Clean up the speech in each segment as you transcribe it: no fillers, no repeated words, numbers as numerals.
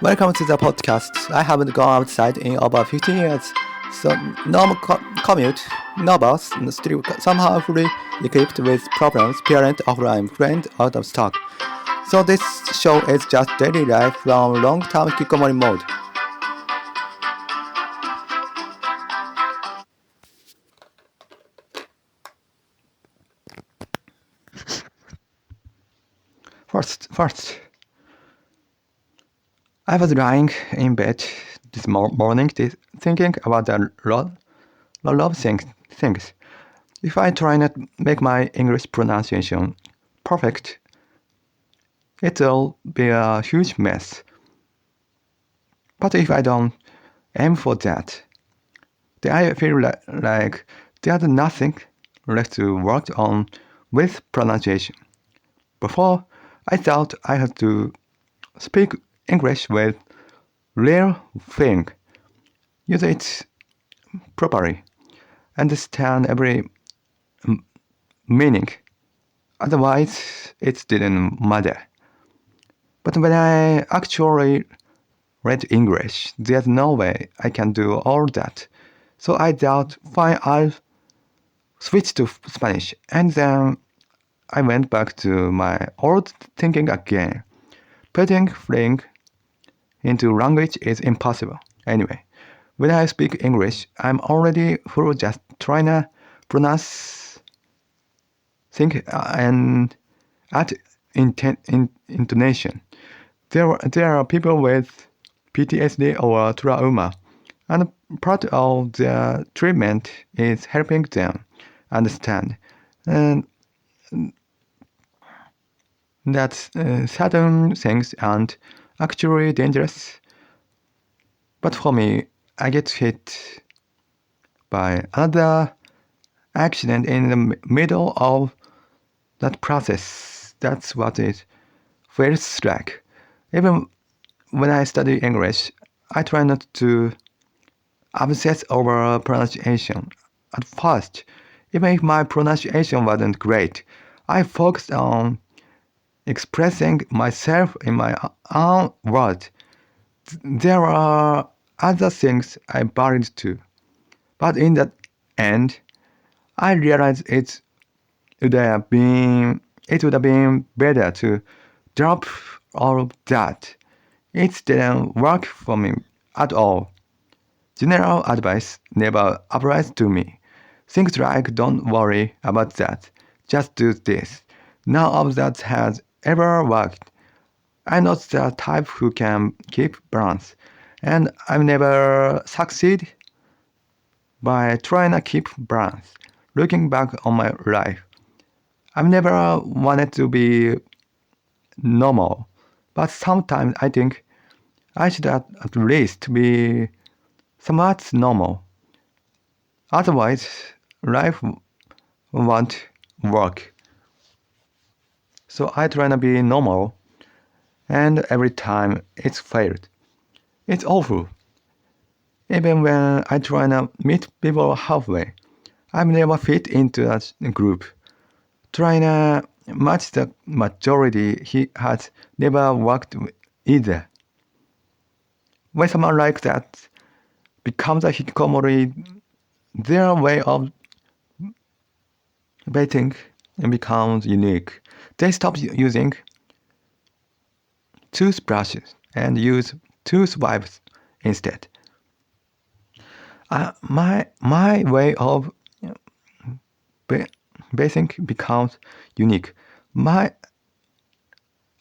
Welcome to the podcast. I haven't gone outside in about 15 years, so no commute, no bus, still somehow fully equipped with problems, parent offline, friend out of stock. So this show is just daily life from long-term Kikomori mode. First, I was lying in bed this morning thinking about the lot of things. If I try not make my English pronunciation perfect, it'll be a huge mess. But if I don't aim for that, then I feel like there's nothing left to work on with pronunciation. Before, I thought I had to speak English with real feeling, use it properly, understand every meaning. Otherwise, it didn't matter. But when I actually read English, there's no way I can do all that. So I thought, fine, I'll switch to Spanish. And then I went back to my old thinking again. Putting fling into language is impossible. Anyway, when I speak English, I'm already full just trying to pronounce, think, and add intonation. There are people with PTSD or trauma, and part of their treatment is helping them understand and that certain things aren't actually dangerous. But for me, I get hit by another accident in the middle of that process. That's what it feels like. Even when I study English, I try not to obsess over pronunciation. At first, even if my pronunciation wasn't great, I focused on expressing myself in my own words. There are other things I buried too. But in the end, I realized it would have been better to drop all of that. It didn't work for me at all. General advice never applies to me. Things like don't worry about that, just do this. None of that has ever worked. I'm not the type who can keep balance, and I've never succeeded by trying to keep balance. Looking back on my life, I've never wanted to be normal, but sometimes I think I should at least be somewhat normal. Otherwise, life won't work. So I try to be normal, and every time it's failed. It's awful. Even when I try to meet people halfway, I've never fit into a group. Trying to match the majority he has never worked either. When someone like that becomes a hikikomori, their way of dating becomes unique. They stop using toothbrushes and use toothwipes instead. My way of bathing becomes unique.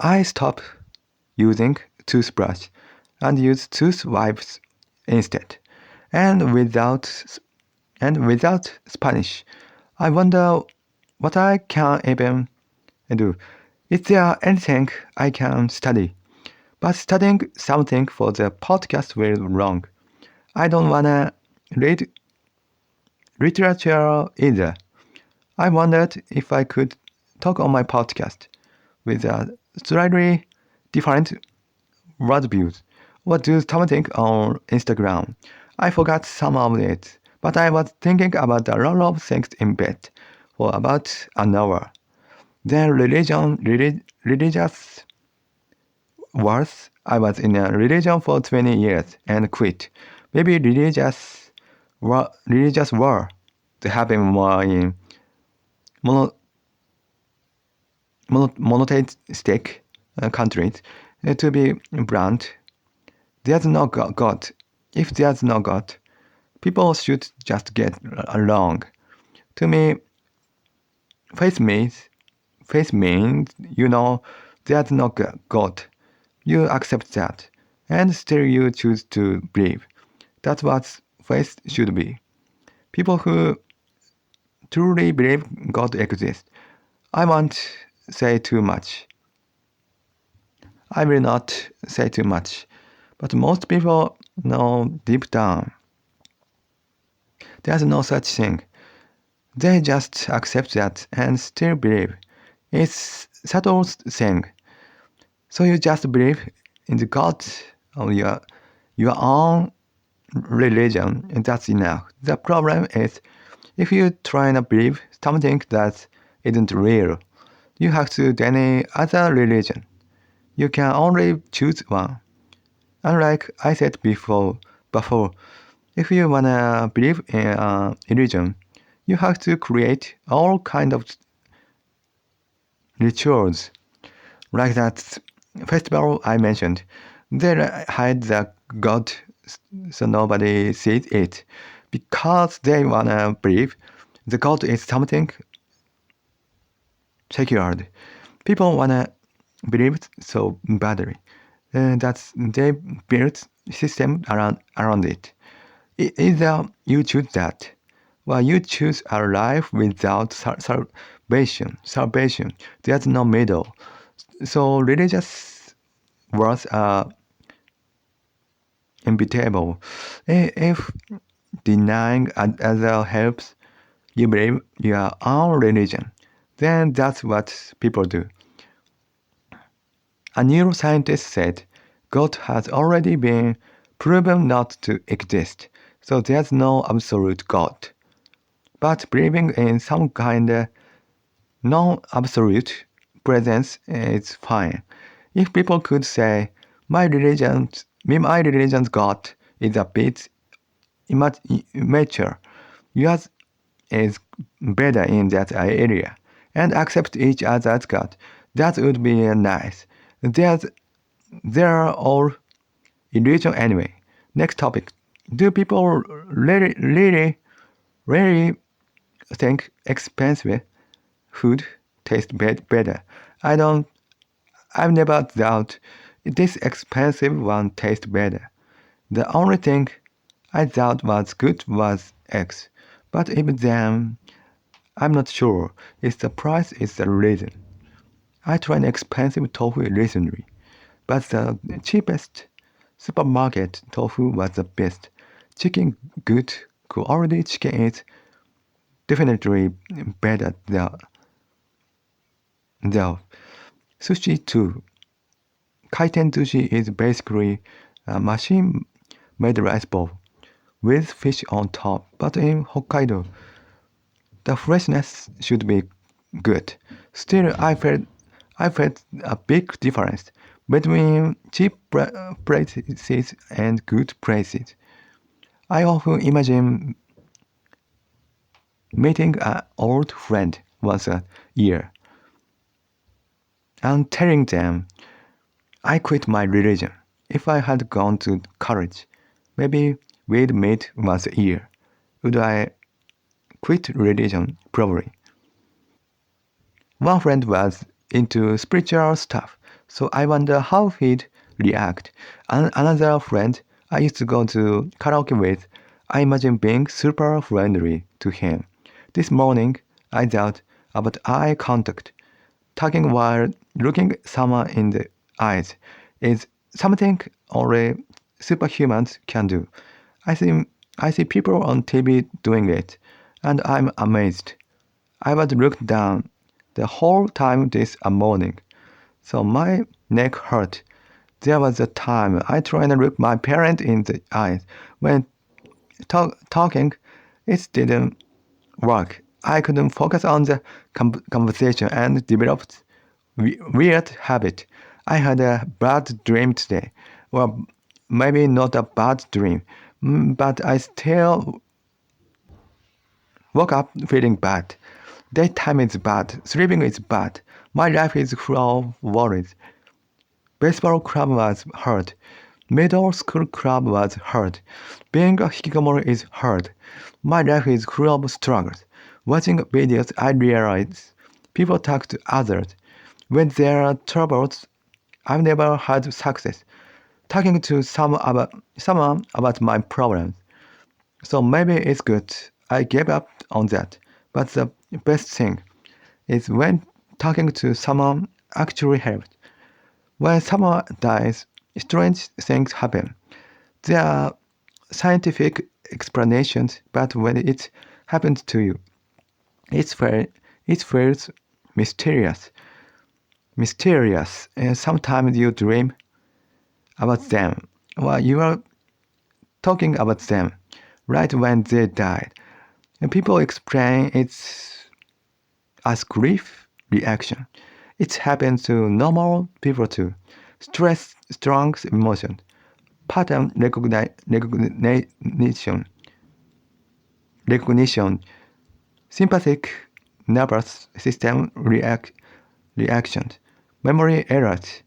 I stop using toothbrush and use toothwipes instead. And without Spanish, I wonder what I can even do. Is there anything I can study? But studying something for the podcast was wrong. I don't wanna read literature either. I wondered if I could talk on my podcast with a slightly different worldviews or do something on Instagram. I forgot some of it, but I was thinking about a lot of things in bed for about an hour. Then religious words I was in a religion for 20 years and quit. Maybe religious war to happen more in mono, monotheistic countries. To be blunt, there's no God. If there's no God, people should just get along. To me, faith means there's no God. You accept that, and still you choose to believe. That's what faith should be. People who truly believe God exists. I won't say too much. I will not say too much. But most people know deep down there's no such thing. They just accept that and still believe. It's subtle thing. So you just believe in the God of your own religion, and that's enough. The problem is if you try to believe something that isn't real, you have to deny other religion. You can only choose one. Unlike I said before, if you wanna believe in a religion, you have to create all kind of rituals, like that festival I mentioned. They hide the god so nobody sees it, because they wanna believe the god is something secured. People wanna believe so badly. That they built system around it. Either you choose that, or you choose a life without salvation. There's no middle. So religious words are inevitable. If denying other helps you believe your own religion, then that's what people do. A neuroscientist said God has already been proven not to exist, so there's no absolute God. But believing in some kind of non-absolute presence is fine. If people could say, my religion's God is a bit immature, yours is better in that area, and accept each other's God, that would be nice. They're all illusion anyway. Next topic. Do people really think expensive food tastes better? I've never thought this expensive one tastes better. The only thing I thought was good was eggs. But even then, I'm not sure if the price is the reason. I tried expensive tofu recently, but the cheapest supermarket tofu was the best. Chicken, good quality chicken is definitely better there. Sushi too. Kaiten sushi is basically a machine-made rice bowl with fish on top, but in Hokkaido, the freshness should be good. Still, I felt a big difference between cheap places and good places. I often imagine meeting an old friend once a year and telling them I quit my religion. If I had gone to college, maybe we'd meet once a year. Would I quit religion? Probably. One friend was into spiritual stuff, so I wonder how he'd react. Another friend I used to go to karaoke with, I imagine being super friendly to him. This morning, I thought about eye contact. Talking while looking someone in the eyes is something only superhumans can do. I see people on TV doing it, and I'm amazed. I was looked down the whole time this morning, so my neck hurt. There was a time I tried to look my parent in the eyes when talking. It didn't work. I couldn't focus on the conversation and developed weird habit. I had a bad dream today. Well, maybe not a bad dream, but I still woke up feeling bad. Daytime is bad. Sleeping is bad. My life is full of worries. Baseball club was hard. Middle school club was hard. Being a hikikomori is hard. My life is full of struggles. Watching videos, I realize people talk to others. When there are troubles, I've never had success. Talking to someone about my problems. So maybe it's good. I gave up on that. But the best thing is when talking to someone actually helps. When someone dies, strange things happen. There are scientific explanations, but when it happens to you, it feels mysterious. Mysterious. And sometimes you dream about them, while you are talking about them, right when they died. And people explain it's as grief reaction. It happens to normal people too. Stress, strong emotion, pattern recognition, sympathetic nervous system reactions, memory errors,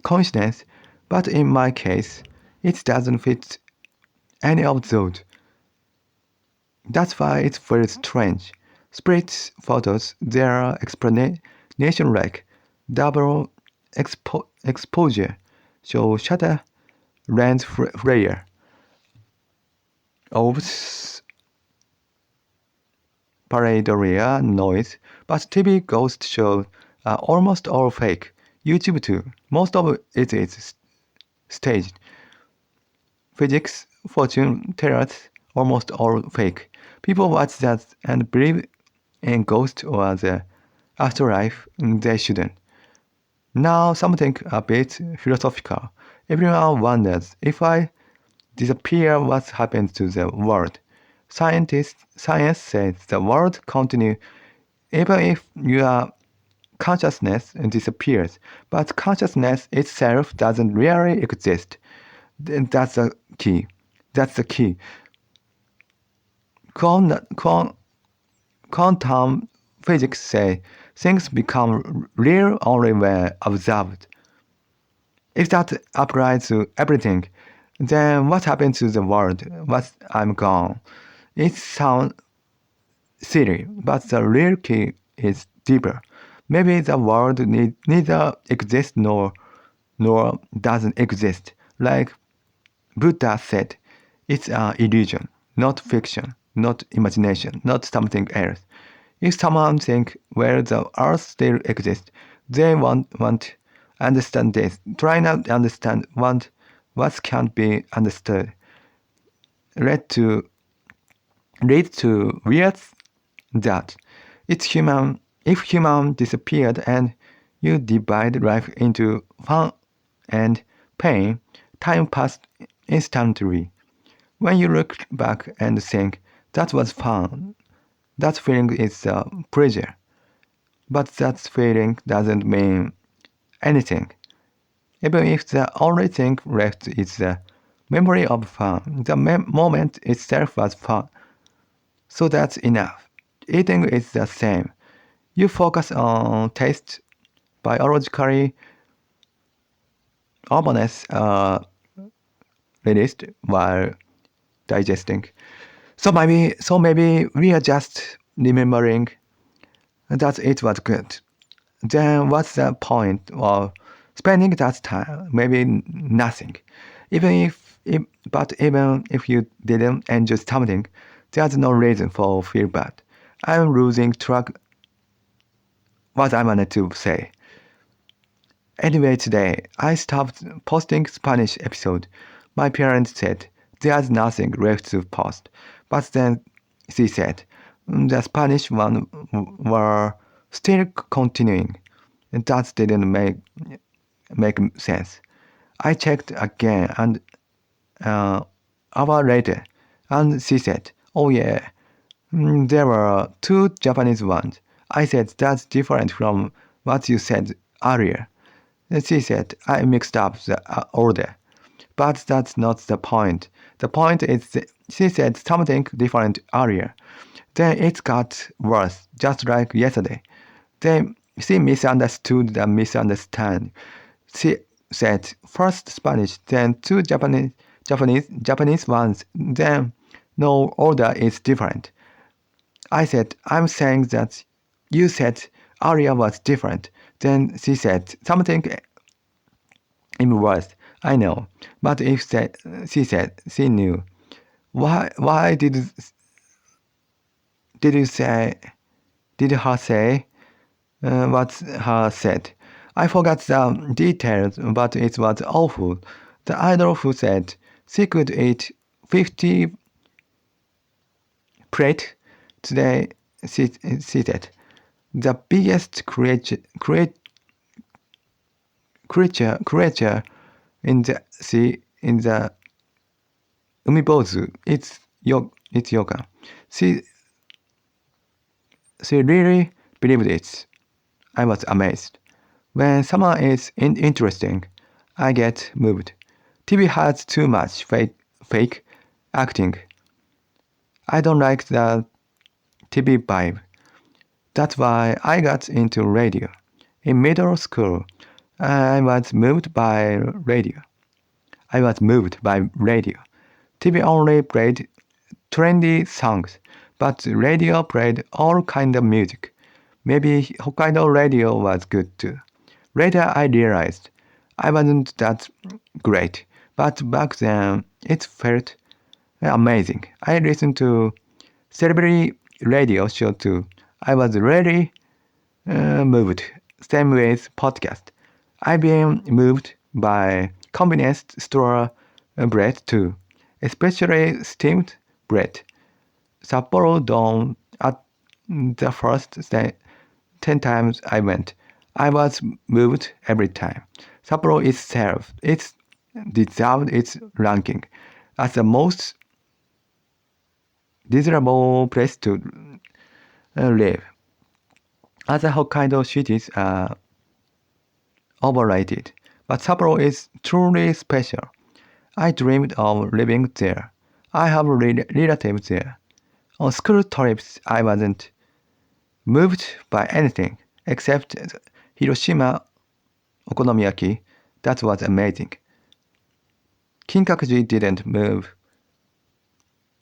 coincidence, but in my case, it doesn't fit any of those. That's why it feels strange. Spirit photos, their explanation like double exposure, so shutter lens flare, orbs, pareidolia noise, but TV ghost shows are almost all fake. YouTube too. Most of it is staged. Physics, fortune tellers, almost all fake. People watch that and believe in ghosts or the afterlife. They shouldn't. Now something a bit philosophical. Everyone wonders if I disappear, what happens to the world? Science says the world continues even if your consciousness disappears, but consciousness itself doesn't really exist. That's the key. That's the key. Quantum physics say things become real only when observed. If that applies to everything, then what happens to the world once I'm gone? It sounds silly, but the real key is deeper. Maybe the world neither exists nor doesn't exist. Like Buddha said, it's an illusion, not fiction, not imagination, not something else. If someone thinks, well, the earth still exists, they won't understand this. Try not to understand what can't be understood. Lead to weird that it's human. If human disappeared and you divide life into fun and pain, time passed instantly. When you look back and think, that was fun, that feeling is a pleasure. But that feeling doesn't mean anything. Even if the only thing left is the memory of fun, the moment itself was fun. So that's enough. Eating is the same. You focus on taste, biologically hormones are released while digesting. So maybe we are just remembering that it was good. Then what's the point of spending that time? Maybe nothing. But even if you didn't enjoy something, there's no reason for feel bad. I'm losing track what I wanted to say. Anyway, today I stopped posting Spanish episode. My parents said there's nothing left to post, but then she said the Spanish one were still continuing. That didn't make sense. I checked again and hour later, and she said, "Oh yeah, there were two Japanese ones." I said that's different from what you said earlier. She said, I mixed up the order. But that's not the point. The point is she said something different earlier. Then it got worse, just like yesterday. Then she misunderstood the misunderstand. She said first Spanish, then two Japanese ones. Then no order is different. I said, I'm saying that you said earlier was different. Then she said something even worse. I know. But if she said she knew, why did you say did her say what her said? I forgot the details, but it was awful. The idol who said she could eat 50 plate today, she said, the biggest creature in the sea in the umibozu. It's yoga. She really believed it. I was amazed. When someone is interesting, I get moved. TV has too much fake acting. I don't like the TV vibe. That's why I got into radio. In middle school, I was moved by radio. I was moved by radio. TV only played trendy songs, but radio played all kind of music. Maybe Hokkaido radio was good too. Later I realized I wasn't that great, but back then it felt amazing. I listened to celebrity radio show too. I was really moved. Same with podcast. I've been moved by convenience store bread too, especially steamed bread. Sapporo Dome at the first 10 times I went. I was moved every time. Sapporo itself, it deserved its ranking as the most desirable place to live. Other Hokkaido cities are overrated, but Sapporo is truly special. I dreamed of living there. I have relatives there. On school trips, I wasn't moved by anything except Hiroshima okonomiyaki. That was amazing. Kinkakuji didn't move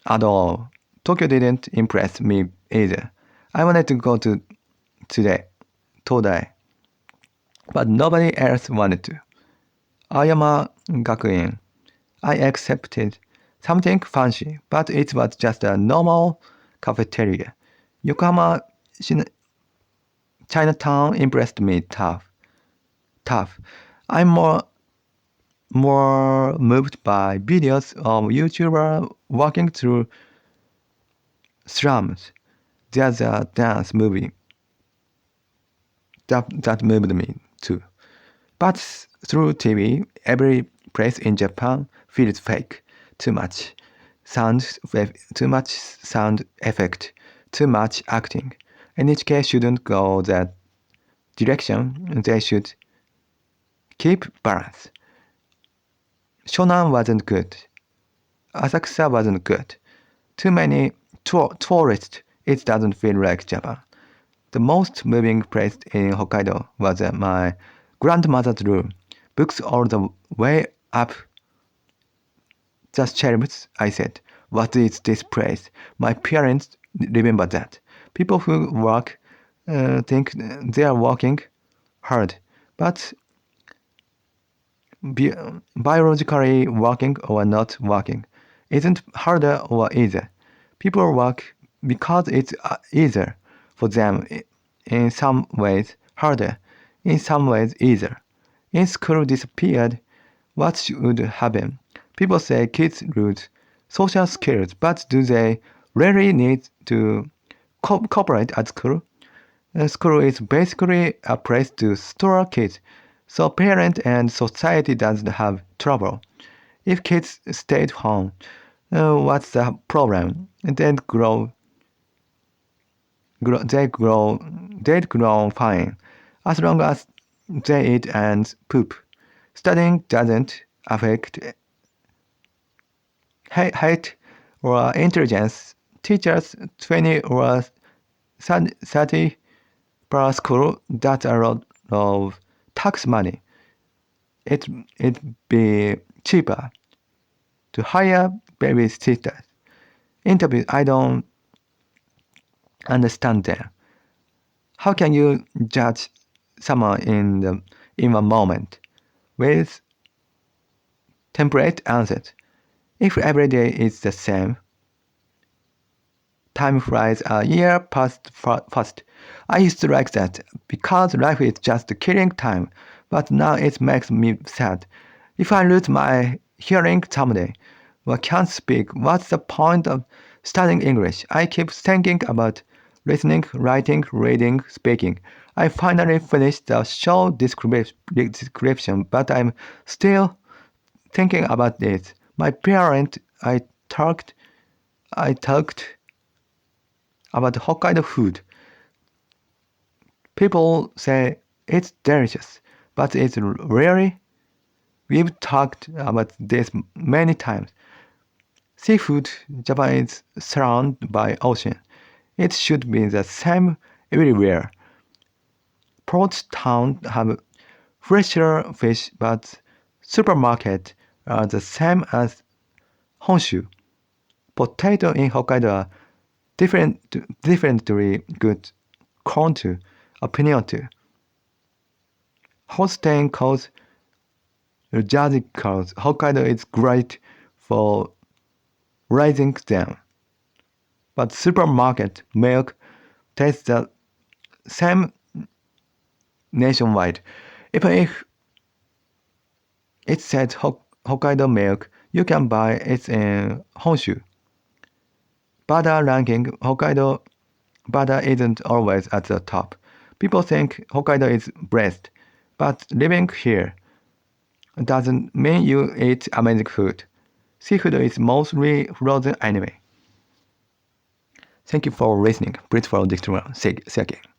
at all. Tokyo didn't impress me either. I wanted to go to Todai, but nobody else wanted to. Ayama Gakuin, I accepted something fancy, but it was just a normal cafeteria. Yokohama Chinatown impressed me tough. I'm more moved by videos of YouTubers walking through slums. There's a dance movie that moved me too. But through TV, every place in Japan feels fake. Too much too much sound effect, too much acting. NHK shouldn't go that direction. They should keep balance. Shonan wasn't good. Asakusa wasn't good. Too many tourists. It doesn't feel like Japan. The most moving place in Hokkaido was my grandmother's room. Books all the way up the shelves, I said. What is this place? My parents remember that. People who work think they are working hard, but biologically working or not working isn't harder or easier. People work because it's easier for them, in some ways harder, in some ways easier. In school disappeared, what should happen? People say kids lose social skills, but do they really need to cooperate at school? School is basically a place to store kids, so parents and society doesn't have trouble. If kids stayed home, what's the problem? They'd grow fine, as long as they eat and poop. Studying doesn't affect height or intelligence. Teachers 20 or 30 per school, that's a lot of tax money. It'd be cheaper to hire babysitters. Interview, I don't understand them. How can you judge someone in a moment with temperate answers? If every day is the same, time flies a year past fast. I used to like that because life is just killing time, but now it makes me sad. If I lose my hearing someday or can't speak, what's the point of studying English? I keep thinking about listening, writing, reading, speaking. I finally finished the show description, but I'm still thinking about it. My parent, I talked about Hokkaido food. People say it's delicious, but it's really. We've talked about this many times. Seafood, Japan is surrounded by ocean. It should be the same everywhere. Port towns have fresher fish, but supermarkets are the same as Honshu. Potato in Hokkaido are differently good. Corn too, opinion too. Holstein cows, Jersey cows. Hokkaido is great for raising them. But supermarket milk tastes the same nationwide. Even if it says Hokkaido milk, you can buy it in Honshu. Butter ranking, Hokkaido butter isn't always at the top. People think Hokkaido is blessed, but living here doesn't mean you eat amazing food. Seafood is mostly frozen anyway. Thank you for listening. Please follow this one. See you again.